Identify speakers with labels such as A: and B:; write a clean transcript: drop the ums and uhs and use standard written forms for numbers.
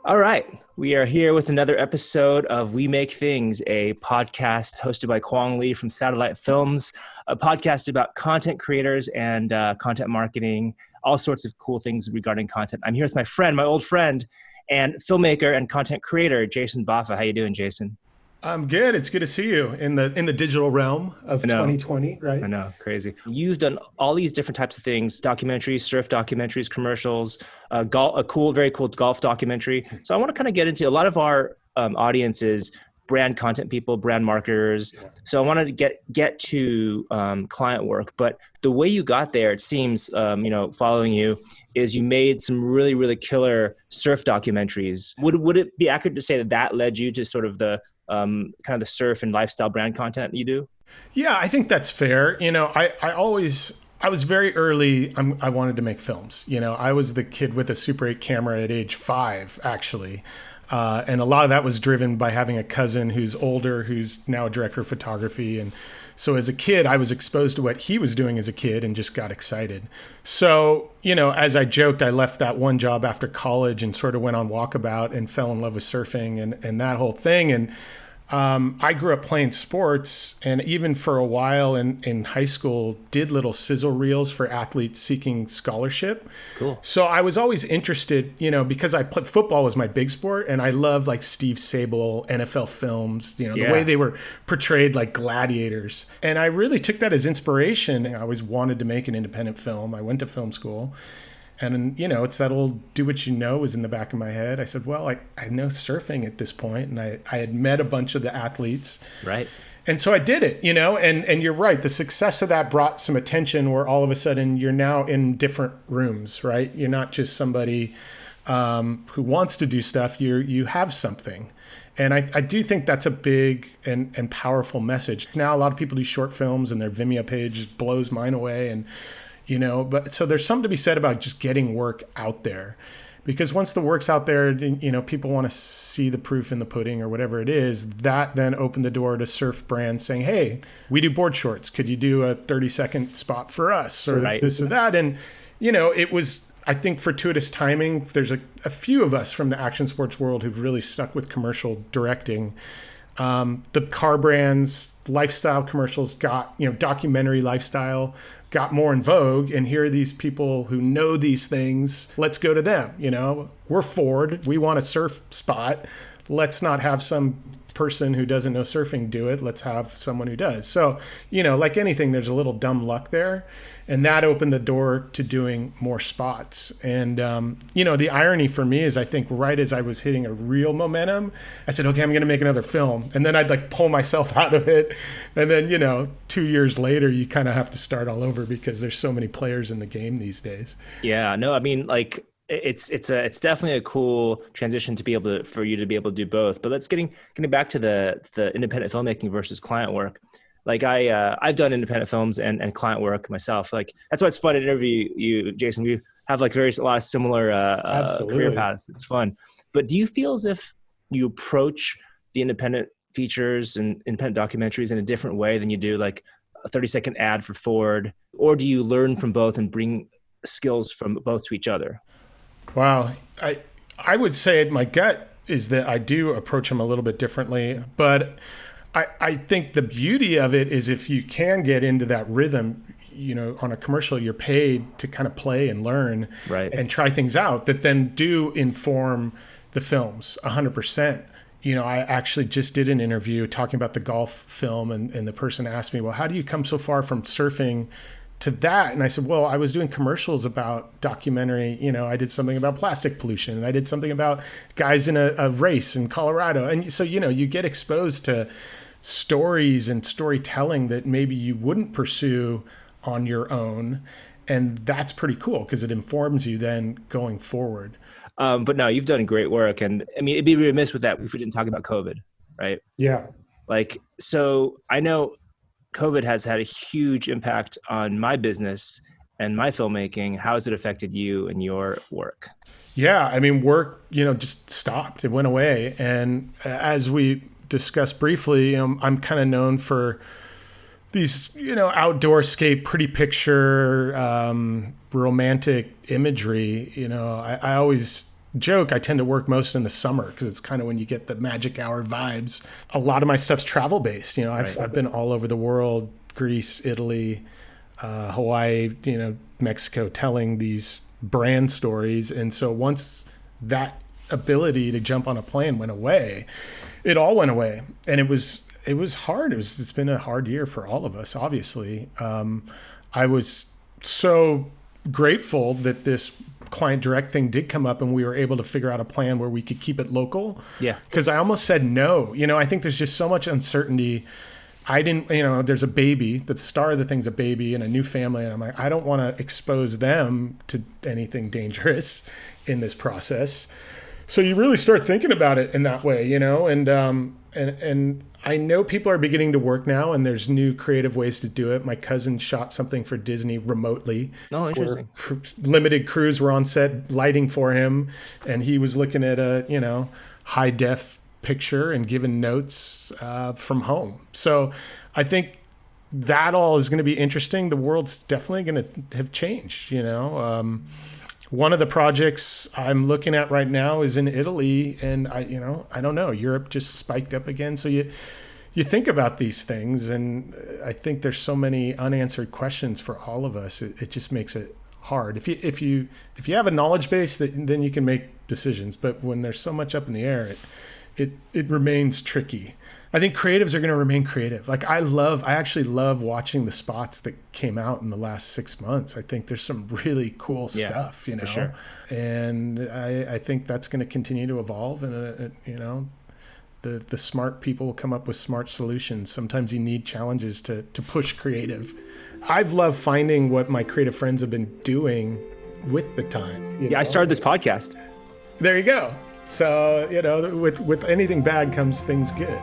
A: All right. We are here with another episode of We Make Things, a podcast hosted by Kwong Lee from Satellite Films, a podcast about content creators and content marketing, all sorts of cool things regarding content. I'm here with my friend, my old friend, and filmmaker and content creator, Jason Baffa. How you doing, Jason?
B: I'm good. It's good to see you in the digital realm
A: I
B: of
A: know.
B: 2020, right?
A: I know, crazy. You've done all these different types of things: documentaries, surf documentaries, commercials, a cool, very cool golf documentary. So I want to kind of get into a lot of our audiences, brand content people, brand marketers. So I wanted to get to client work, but the way you got there, it seems, following you, is you made some really, really killer surf documentaries. Would it be accurate to say that that led you to sort of the kind of the surf and lifestyle brand content you do?
B: Yeah, I think that's fair. I was very early. I wanted to make films. I was the kid with a Super 8 camera at age 5, actually. And a lot of that was driven by having a cousin who's older, who's now a director of photography. And so as a kid, I was exposed to what he was doing as a kid and just got excited. So, as I joked, I left that one job after college and sort of went on walkabout and fell in love with surfing and that whole thing. And I grew up playing sports, and even for a while in high school, did little sizzle reels for athletes seeking scholarship.
A: Cool.
B: So I was always interested, because I played football was my big sport, and I love like Steve Sable, NFL films, the way they were portrayed like gladiators. And I really took that as inspiration. I always wanted to make an independent film. I went to film school. And, it's that old do what you know was in the back of my head. I said, well, I know surfing at this point, and I had met a bunch of the athletes.
A: Right.
B: And so I did it, and you're right. The success of that brought some attention where all of a sudden you're now in different rooms, right? You're not just somebody who wants to do stuff. You have something. And I do think that's a big and powerful message. Now, a lot of people do short films, and their Vimeo page blows mine away. And but so there's something to be said about just getting work out there, because once the work's out there, people want to see the proof in the pudding or whatever it is. That then opened the door to surf brands saying, hey, we do board shorts. Could you do a 30-second spot for us or
A: Right.
B: this or that? And, it was, I think, fortuitous timing. There's a few of us from the action sports world who've really stuck with commercial directing. The car brands, lifestyle commercials got, documentary lifestyle got more in vogue. And here are these people who know these things. Let's go to them. We're Ford. We want a surf spot. Let's not have some person who doesn't know surfing do it. Let's have someone who does. So, like anything, there's a little dumb luck there. And that opened the door to doing more spots. And, the irony for me is I think right as I was hitting a real momentum, I said, okay, I'm going to make another film. And then I'd like pull myself out of it. And then, 2 years later, you kind of have to start all over because there's so many players in the game these days.
A: Yeah, no, I mean, like it's definitely a cool transition to be able to, for you to be able to do both. But let's getting back to the independent filmmaking versus client work. Like I've done independent films and client work myself. Like that's why it's fun to interview you, Jason. We have like a lot of similar career paths. It's fun. But do you feel as if you approach the independent features and independent documentaries in a different way than you do like a 30-second ad for Ford? Or do you learn from both and bring skills from both to each other?
B: Wow. I would say my gut is that I do approach them a little bit differently, but I think the beauty of it is if you can get into that rhythm, on a commercial, you're paid to kind of play and learn
A: Right.
B: and try things out that then do inform the films 100%. I actually just did an interview talking about the golf film, and the person asked me, well, how do you come so far from surfing to that? And I said, well, I was doing commercials about documentary. I did something about plastic pollution, and I did something about guys in a race in Colorado. And so, you get exposed to stories and storytelling that maybe you wouldn't pursue on your own. And that's pretty cool because it informs you then going forward.
A: But no, you've done great work. And I mean, it'd be remiss with that if we didn't talk about COVID, right?
B: Yeah.
A: Like, so I know COVID has had a huge impact on my business and my filmmaking. How has it affected you and your work?
B: Yeah. I mean, work, just stopped. It went away. And as we discussed briefly, I'm kind of known for these, outdoor scape, pretty picture, romantic imagery. I always joke, I tend to work most in the summer because it's kind of when you get the magic hour vibes. A lot of my stuff's travel based. You know, I've been all over the world, Greece, Italy, Hawaii, you know, Mexico, telling these brand stories. And so once that ability to jump on a plane went away, it all went away. And it was hard. It's been a hard year for all of us, obviously. I was so grateful that this client direct thing did come up and we were able to figure out a plan where we could keep it local.
A: Yeah.
B: Because I almost said no. You know, I think there's just so much uncertainty. I didn't, you know, there's a baby, the star of the thing's a baby and a new family. And I'm like, I don't want to expose them to anything dangerous in this process. So you really start thinking about it in that way, you know, and I know people are beginning to work now and there's new creative ways to do it. My cousin shot something for Disney remotely.
A: Oh, interesting.
B: Limited crews were on set lighting for him and he was looking at a, you know, high def picture and giving notes from home. So I think that all is going to be interesting. The world's definitely going to have changed, you know. One of the projects I'm looking at right now is in Italy, and I don't know, Europe just spiked up again. So you think about these things, and I think there's so many unanswered questions for all of us. It just makes it hard. If you have a knowledge base, then you can make decisions. But when there's so much up in the air, it remains tricky. I think creatives are going to remain creative. Like I actually love watching the spots that came out in the last 6 months. I think there's some really cool stuff, you know,
A: for sure.
B: And I think that's going to continue to evolve. And you know, the smart people will come up with smart solutions. Sometimes you need challenges to push creative. I've loved finding what my creative friends have been doing with the time.
A: Yeah, I started this podcast.
B: There you go. So, you know, with anything bad comes things good.